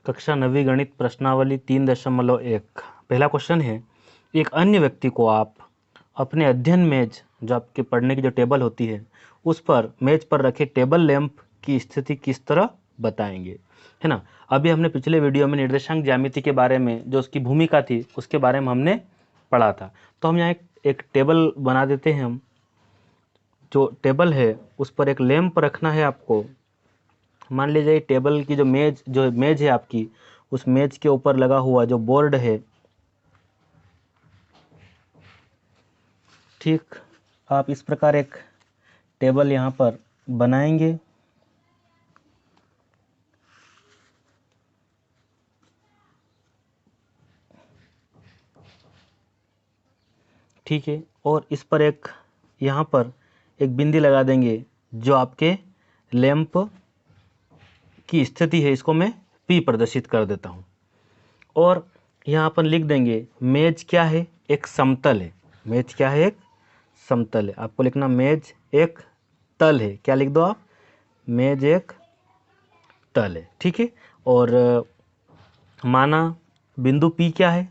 कक्षा 9वीं गणित प्रश्नावली 3.1। पहला क्वेश्चन है, एक अन्य व्यक्ति को आप अपने अध्ययन मेज, जो आपके पढ़ने की जो टेबल होती है, उस पर मेज पर रखे टेबल लैंप की स्थिति किस तरह बताएंगे, है ना। अभी हमने पिछले वीडियो में निर्देशांक ज्यामिति के बारे में, जो उसकी भूमिका थी, उसके बारे में हमने पढ़ा था। तो हम यहाँ एक टेबल बना देते हैं। हम जो टेबल है उस पर एक लैंप रखना है आपको। मान लीजिए टेबल की जो मेज है आपकी, उस मेज के ऊपर लगा हुआ जो बोर्ड है, ठीक, आप इस प्रकार एक टेबल यहाँ पर बनाएंगे। ठीक है, और इस पर एक यहाँ पर एक बिंदी लगा देंगे जो आपके लैंप की स्थिति है, इसको मैं P प्रदर्शित कर देता हूँ। और यहाँ पर लिख देंगे मेज क्या है, एक समतल है। मेज क्या है, एक समतल है। आपको लिखना मेज एक तल है। क्या लिख दो आप, मेज एक तल है। ठीक है, और माना बिंदु P क्या है,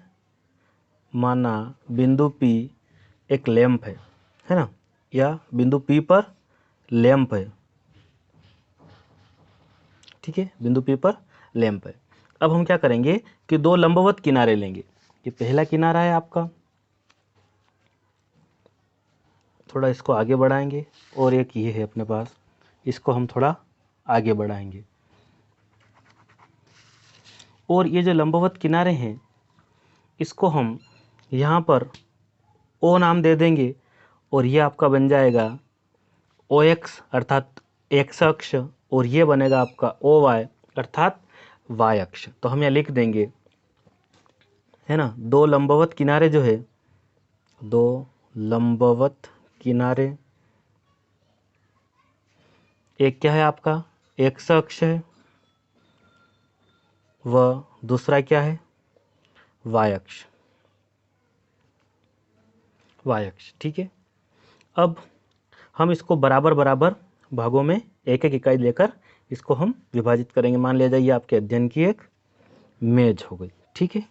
माना बिंदु P एक लैंप है ना, या बिंदु P पर लैंप है। ठीक है, बिंदु P पर लैंप है। अब हम क्या करेंगे कि दो लंबवत किनारे लेंगे। ये पहला किनारा है आपका, थोड़ा इसको आगे बढ़ाएंगे, और एक ये है अपने पास, इसको हम थोड़ा आगे बढ़ाएंगे। और ये जो लंबवत किनारे हैं, इसको हम यहाँ पर O नाम दे देंगे, और ये आपका बन जाएगा OX अर्थात x अक्ष, और ये बनेगा आपका OY अर्थात y अक्ष। तो हम यहाँ लिख देंगे, है ना, दो लंबवत किनारे जो है, दो लंबवत किनारे, एक क्या है आपका x अक्ष है, व दूसरा क्या है y अक्ष, y अक्ष। ठीक है, अब हम इसको बराबर बराबर भागों में एक एक इकाई लेकर इसको हम विभाजित करेंगे। मान लिया जाए ये आपके अध्ययन की एक मेज हो गई। ठीक है,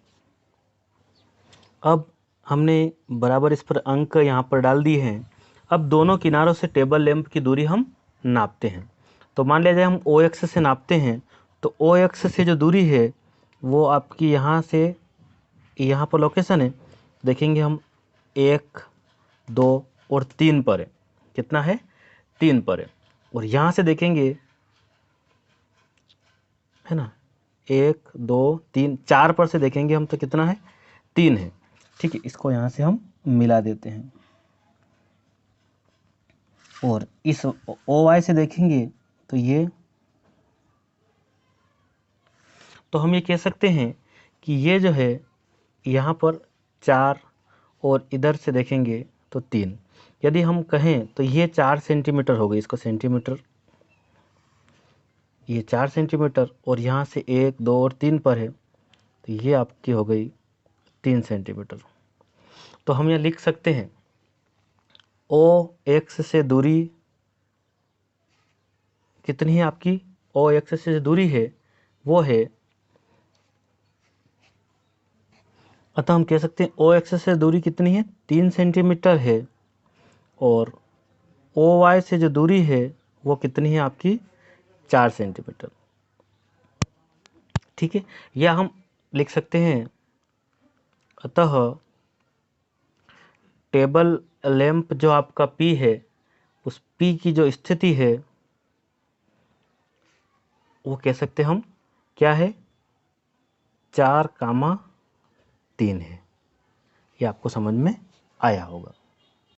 अब हमने बराबर इस पर अंक यहाँ पर डाल दिए हैं। अब दोनों किनारों से टेबल लैंप की दूरी हम नापते हैं। तो मान लिया जाए हम OX से नापते हैं, तो OX से जो दूरी है वो आपकी यहाँ से यहाँ पर लोकेशन है, देखेंगे हम 1, 2 और 3 पर है। कितना है, 3 पर है। और यहाँ से देखेंगे, है ना, 1, 2, 3, 4 पर से देखेंगे हम तो कितना है, 3 है। ठीक है, इसको यहाँ से हम मिला देते हैं। और इस OY से देखेंगे तो ये, तो हम ये कह सकते हैं कि ये जो है यहाँ पर 4 और इधर से देखेंगे तो 3। यदि हम कहें तो ये 4 सेंटीमीटर हो गई, इसको सेंटीमीटर, ये 4 सेंटीमीटर, और यहाँ से 1, 2 और 3 पर है, तो ये आपकी हो गई 3 सेंटीमीटर। तो हम यहाँ लिख सकते हैं OX से दूरी कितनी है आपकी, OX से दूरी है वो है, अतः हम कह सकते हैं OX से दूरी कितनी है, 3 सेंटीमीटर है, और OY से जो दूरी है वो कितनी है आपकी, 4 सेंटीमीटर। ठीक है, या हम लिख सकते हैं, अतः टेबल लैंप जो आपका P है, उस P की जो स्थिति है वो कह सकते हम क्या है, 4, 3 है। ये आपको समझ में आया होगा।